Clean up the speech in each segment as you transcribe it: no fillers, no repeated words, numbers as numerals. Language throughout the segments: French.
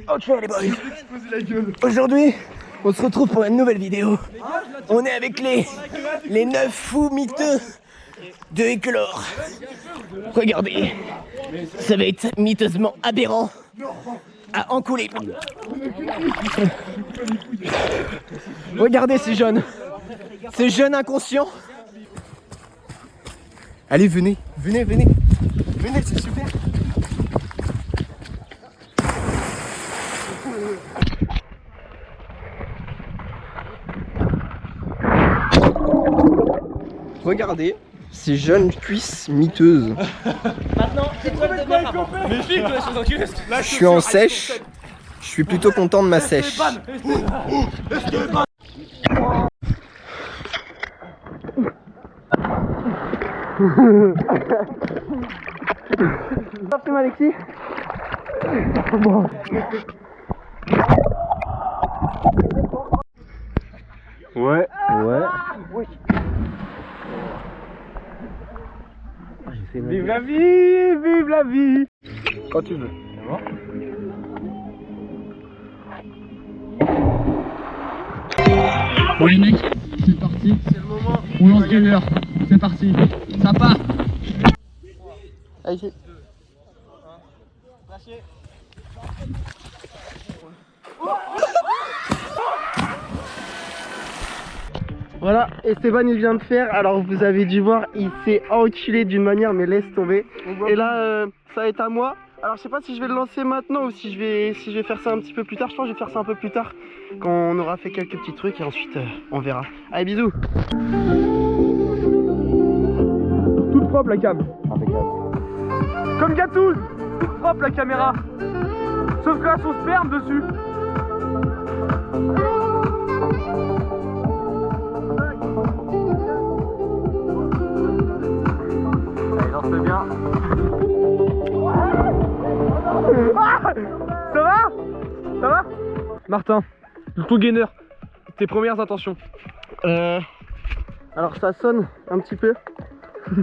Ok les boys, aujourd'hui on se retrouve pour une nouvelle vidéo. On est avec les 9 fous miteux de Écolore. Regardez, ça va être miteusement aberrant à encouler. Regardez ces jeunes inconscients. Allez, venez, c'est super. Regardez ces jeunes cuisses miteuses. Maintenant, c'est toi le devenir avant. Je suis en sèche. Je suis plutôt content de ma sèche. Parfait, Alexis. Bon. Ouais. Vive la vie. Quand tu veux. Bon les mecs, c'est parti. C'est le moment. On lance gainer. C'est parti. Ça part. Allez, voilà, Esteban il vient de faire, alors vous avez dû voir, il s'est enculé d'une manière mais laisse tomber. Et là ça va être à moi. Alors je sais pas si je vais le lancer maintenant ou si je vais faire ça un petit peu plus tard. Je pense que je vais faire ça un peu plus tard quand on aura fait quelques petits trucs et ensuite on verra. Allez, bisous. Toute propre la cam. Impeccable. Comme Gatouze, toute propre la caméra. Sauf que là son sperme dessus. Allez, lance-le bien. Ah, ça va Martin, le tout gainer. Tes premières intentions. Alors ça sonne un petit peu.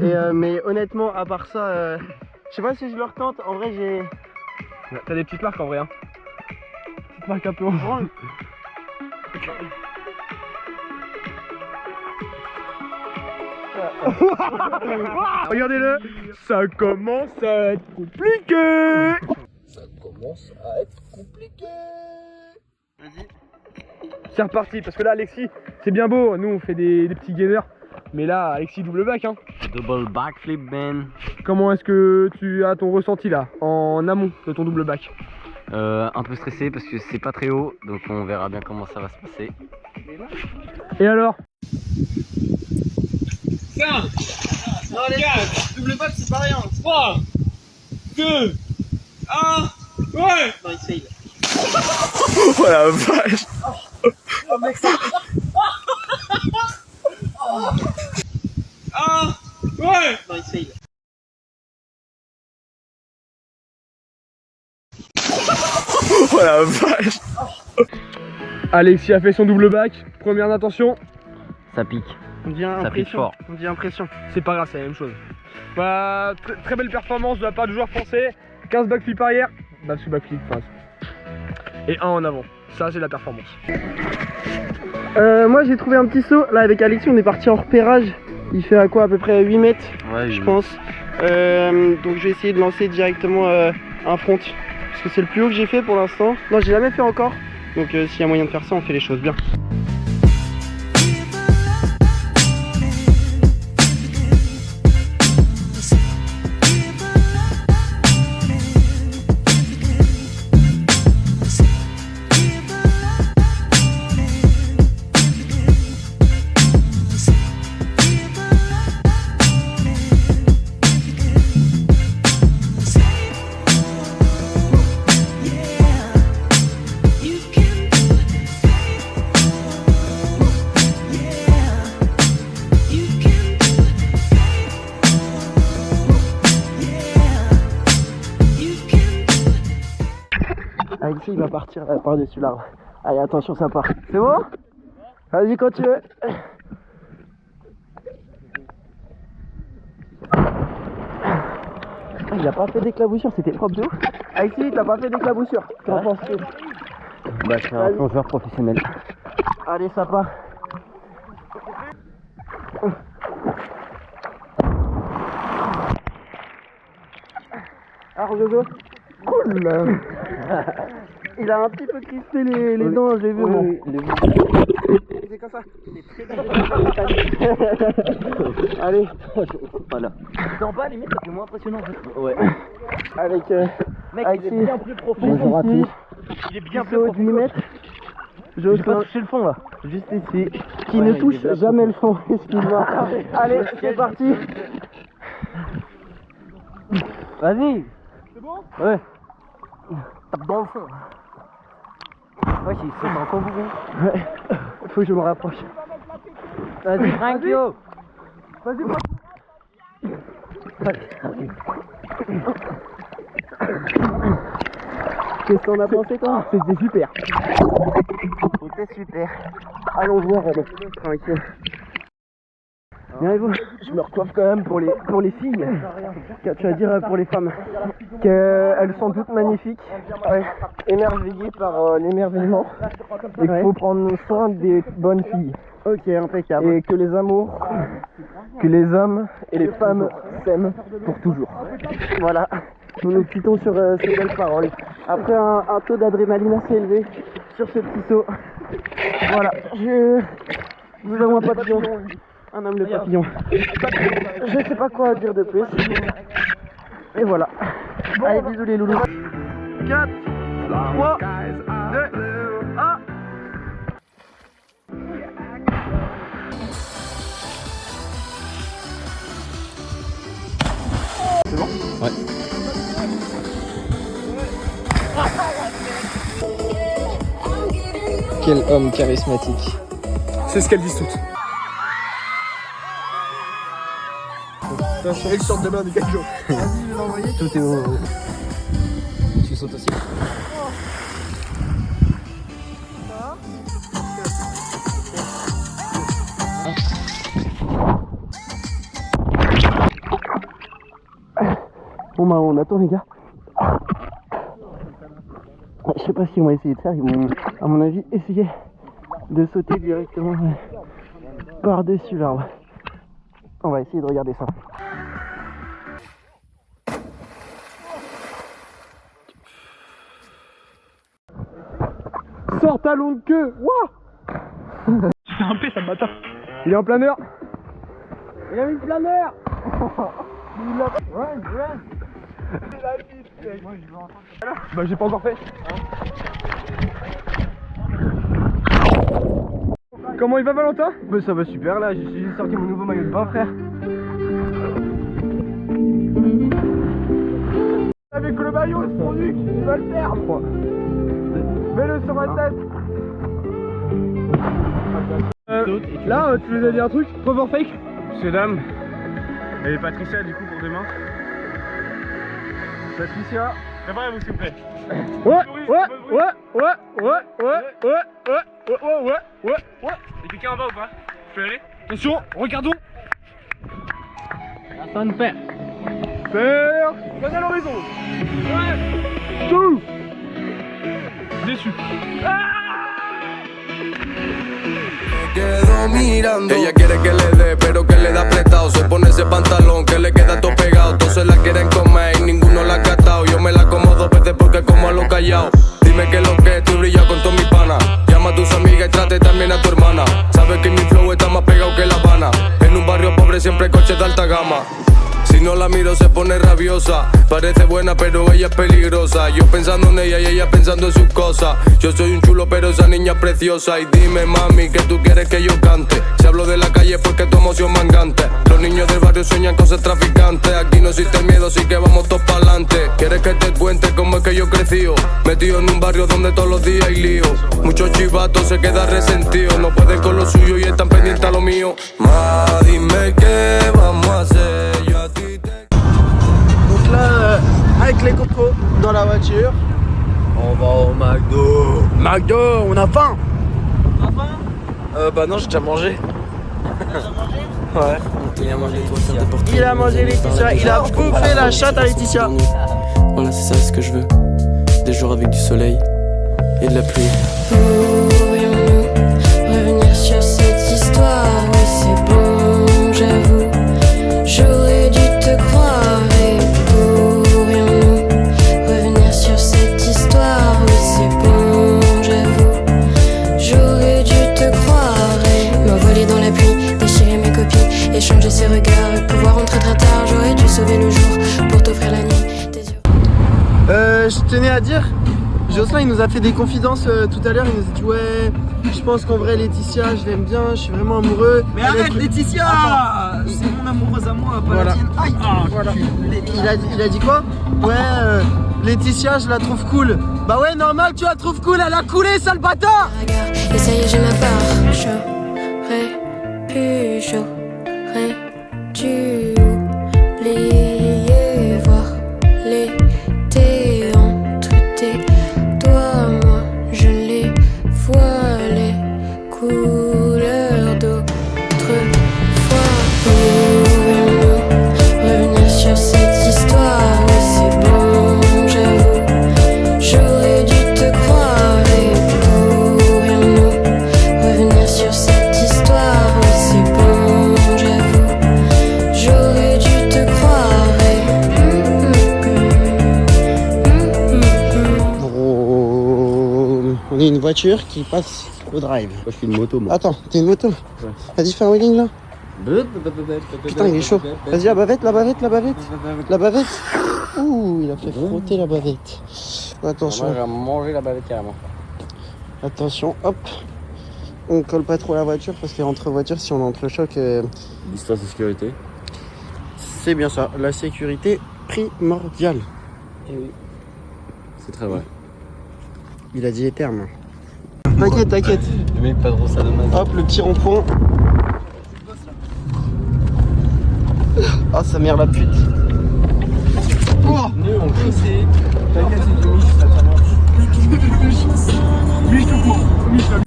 Et mais honnêtement, à part ça, je sais pas si je le retente. En vrai, j'ai. T'as des petites marques en vrai, hein. Petites marques un peu en grand. Regardez-le, ça commence à être compliqué. Vas-y. C'est reparti, parce que là Alexis, c'est bien beau, nous on fait des petits gainers, mais là Alexis double back hein. Double backflip, man. Comment est-ce que tu as ton ressenti là, en amont de ton double back? Un peu stressé parce que c'est pas très haut, donc on verra bien comment ça va se passer. Et alors? Non, les gars, double back, c'est pas rien. 3, 2, 1, ouais! Non, il fail. Oh la vache! Oh mec, ça. 1, ouais! Non, il fail. Oh la vache! Alexis a fait son double back, première intention. Ça pique. On dit Ça pique impression. fort. On dit impression. C'est pas grave, c'est la même chose. Bah, très belle performance de la part du joueur français. 15 backflip arrière, backflip, enfin. Et 1 en avant. Ça, c'est la performance. Moi, j'ai trouvé un petit saut. Là, avec Alexis, on est parti en repérage. Il fait à quoi? À peu près 8 mètres, Ouais, je pense. Donc, je vais essayer de lancer directement un front. Parce que c'est le plus haut que j'ai fait pour l'instant. Non, j'ai jamais fait encore. Donc, s'il y a moyen de faire ça, on fait les choses bien. Alexis il va partir par-dessus l'arbre. Allez, attention, ça part. C'est bon? Vas-y, quand tu veux. Il a pas fait d'éclaboussure, c'était propre de ouf. Alexis, t'as pas fait d'éclaboussure. Qu'en penses-tu? Bah, je suis un plongeur professionnel. Allez, ça part. Alors Jojo, cool. Il a un petit peu crispé les dents, j'ai vu. Oui, C'est comme ça. Allez, Voilà. D'en bas, limite, c'est moins impressionnant en fait. Ouais. avec Mec, avec il est bien plus profond. Bonjour à tous. Il est bien plus plus haut de 8 profond. mètres. Je J'ai pas touché le fond là. juste ici, qui ne touche jamais le fond, excuse-moi. Allez, c'est parti. Vas-y. C'est bon? Ouais. Tape dans le fond. Ouais, il saute en kangourou. Ouais. Faut que je me rapproche. Vas-y, Frankio. Vas-y, qu'est-ce qu'on a pensé toi? C'était super. C'était super. Allons voir, tranquille. Bien et vous? Je me recoiffe quand même pour les filles. Qu'as-tu à dire pour les femmes? Qu'elles sont toutes magnifiques, ouais. Émerveillées par l'émerveillement. Et qu'il faut prendre soin des bonnes filles. Ok, impeccable. Et que les amours, que les hommes et les femmes s'aiment pour toujours. Voilà. Nous nous quittons sur ces belles paroles. Après un taux d'adrénaline assez élevé sur ce petit saut. Voilà. Nous avons un papillon. Un homme le papillon. Je sais pas quoi dire de plus. Et voilà. Allez, bisous les loulous. 4, 3, 2, 1. C'est bon? Ouais. Quel homme charismatique. C'est ce qu'elles disent toutes. Elles sortent des mains du camion. Tout est au. Tu sautes aussi? Bon bah on attend les gars. Je sais pas ce qu'ils vont essayer de faire, ils vont à mon avis essayer de sauter directement par-dessus l'arbre. On va essayer de regarder ça. Sors talon de queue. Wouah. C'est un P, ça me matin. Il est en planeur. Il a mis le planeur. Bah j'ai pas encore fait. Comment il va Valentin? Bah ça va super là, j'ai sorti mon nouveau maillot de bain frère. Avec le maillot, c'est mon nuque, il va le perdre. Mets-le sur ma tête. Là, tu nous as dit un truc? Cover fake? Monsieur dame. Et Patricia du coup pour demain. Patricia. Préparez-vous s'il vous plaît. Ouais. Et quelqu'un en bas ou pas? Je peux y aller? Attention, regardons. Personne ne fait. Père, regarde à l'horizon. Ouais. Tout. Déçu. Quedo mirando. Ella quiere que le dé, pero que le da apretado. Se pone ese pantalón que le queda todo pegado. Todos se la quieren comer y ninguno la ha catado. Yo me la como 2 veces porque como a lo callado. Dime que lo que tú brillas con todos mis panas. Llama a tus amigas y trate también a tu hermana. Sabes que mi flow está más pegado que La Habana. En un barrio pobre siempre hay coches de alta gama. Si no la miro se pone rabiosa. Parece buena pero ella es peligrosa. Yo pensando en ella y ella pensando en sus cosas. Yo soy un chulo pero esa niña es preciosa. Y dime mami que tú quieres que yo cante. Si hablo de la calle porque tu emoción mangante. Los niños del barrio sueñan con ser traficantes. Aquí no existe el miedo así que vamos todos pa'lante. ¿Quieres que te cuente cómo es que yo crecí? Metido en un barrio donde todos los días hay lío. Muchos chivatos se quedan resentidos. No pueden con lo suyo y están pendientes a lo mío. Ma, dime qué vamos a hacer. Yo a ti te... Donc là, avec les cocos dans la voiture, On va au McDo. McDo, on a faim. Bah non, j'ai déjà mangé. Ouais. Il a mangé toi, c'est important. Il a mangé Laetitia, il a bouffé la chatte à Laetitia. Voilà, c'est ça ce que je veux. Des jours avec du soleil et de la pluie. Pourrions-nous revenir sur cette histoire? Oui, c'est bon, j'avoue. J'aurais dû te croire. Et pourrions-nous revenir sur cette histoire? Oui, c'est bon, j'avoue. J'aurais dû te croire. Et m'envoler dans la pluie, déchirer mes copies, échanger ses regards, pouvoir rentrer très tard. J'aurais dû sauver le jour pour t'offrir la nuit. Tes yeux. Je tenais à dire, Jocelyn il nous a fait des confidences tout à l'heure, il nous a dit ouais, je pense qu'en vrai Laetitia je l'aime bien, je suis vraiment amoureux. Mais arrête Laetitia, c'est mon amoureuse à moi, pas Voilà. la tienne. Aïe. Voilà. Il a dit quoi? Ouais, Laetitia je la trouve cool. Bah ouais, normal tu la trouves cool, elle a coulé, sale bâtard. Et ça y est, j'ai ma part. J'aurais dû oublier, voir l'été entre tes doigts. Moi, je les vois, les couleurs d'autrefois. Pourrions-nous revenir sur cette histoire? Oui, c'est bon, j'avoue. J'aurais dû te croire. Et pourrions-nous revenir sur cette histoire? Oui, c'est bon, j'avoue. J'aurais dû te croire. On est une voiture qui passe au drive. Moi, je suis une moto, moi. Attends, t'es une moto? Vas-y, fais un wheeling là. Putain, il est chaud. Vas-y, la bavette, la bavette, la bavette. La bavette. Ouh, il a fait frotter la bavette. Attention, Moi, j'ai mangé la bavette carrément. attention, hop. On colle pas trop la voiture parce qu'entre voitures, si on est entre choc, Distance de sécurité. c'est bien ça. La sécurité primordiale. C'est très vrai. Il a dit les termes. T'inquiète, t'inquiète. Le mec, pas trop ça dommage. Hop, le petit rond-point. Ah, sa mère la pute. Oh, Nous on glissé. T'inquiète, c'est du Mich, ça marche. Mich tout court. Mich là.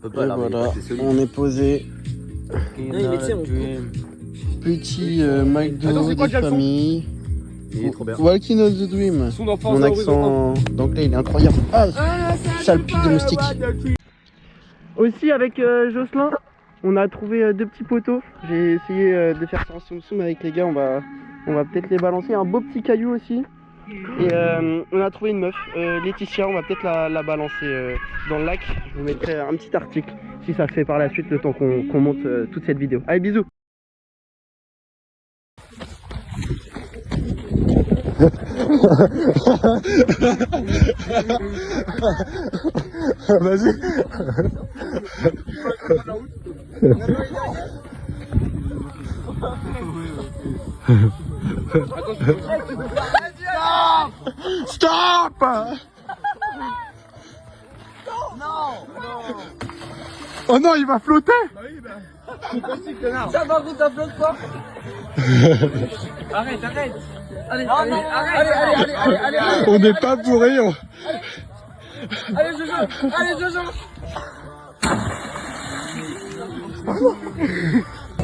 On peut et pas l'armer, voilà, c'est solide. on est posé. Petit McDo Attends, c'est quoi de déjà le son famille. Il est trop bien. Walking on the Dream. Son enfant, Mon accent d'anglais il est incroyable. Ah, sale pied de moustique. Aussi avec Jocelyn, on a trouvé deux petits poteaux. J'ai essayé de faire ça en soum-soum avec les gars. On va peut-être les balancer. Un beau petit caillou aussi. Et on a trouvé une meuf, Laetitia. On va peut-être la balancer dans le lac. Je vous mettrai un petit article si ça se fait par la suite le temps qu'on monte toute cette vidéo. Allez, bisous. Vas-y. Stop! Oh non, il va flotter! Ça va, ça flotte pas. Arrête, arrête. Allez, allez. On n'est pas bourré. Allez, Jojo. Allez, Jojo.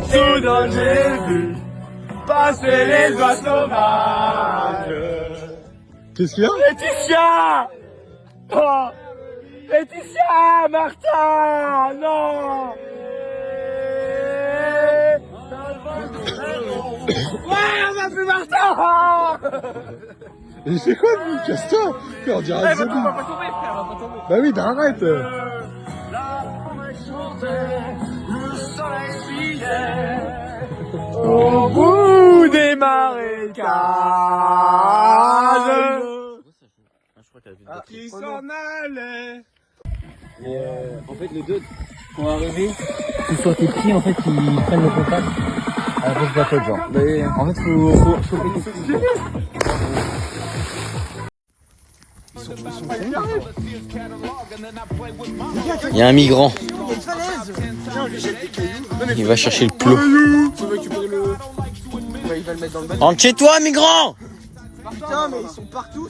Soudain j'ai vu passer les oies sauvages. Qu'est-ce qu'il y a? Laetitia! Oh! Laetitia! Martin! Non! Ouais, on va plus Martin! Il fait quoi lui? Casse-toi! On dirait un On va zombie. pas tomber, frère, on va pas tomber. Bah oui, bah arrête! Le soleil brillait au bout des marécages. Qui s'en allait. En fait, les deux. Pour arriver, c'est soit tes pieds en fait qui prennent le contact avec la tête, genre. Mais en fait, faut choper tes pieds. Il y a un migrant. Il va chercher le plot. Il va le mettre dans le bac. Rentre chez toi, migrant! Putain, mais ils sont partout.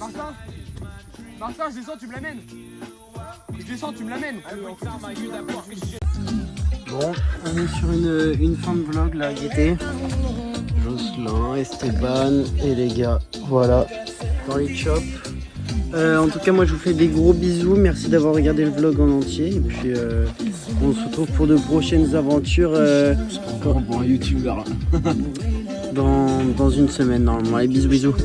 Martin, je descends, tu me l'amènes. Je descends, tu me l'amènes. Bon, on est sur une fin de vlog là, Gaieté. Jocelyn, Esteban et les gars, voilà, dans les chops. En tout cas, moi je vous fais des gros bisous. Merci d'avoir regardé le vlog en entier. Et puis, on se retrouve pour de prochaines aventures. Bon, youtubeur. Dans une semaine normalement. Allez, bisous bisous.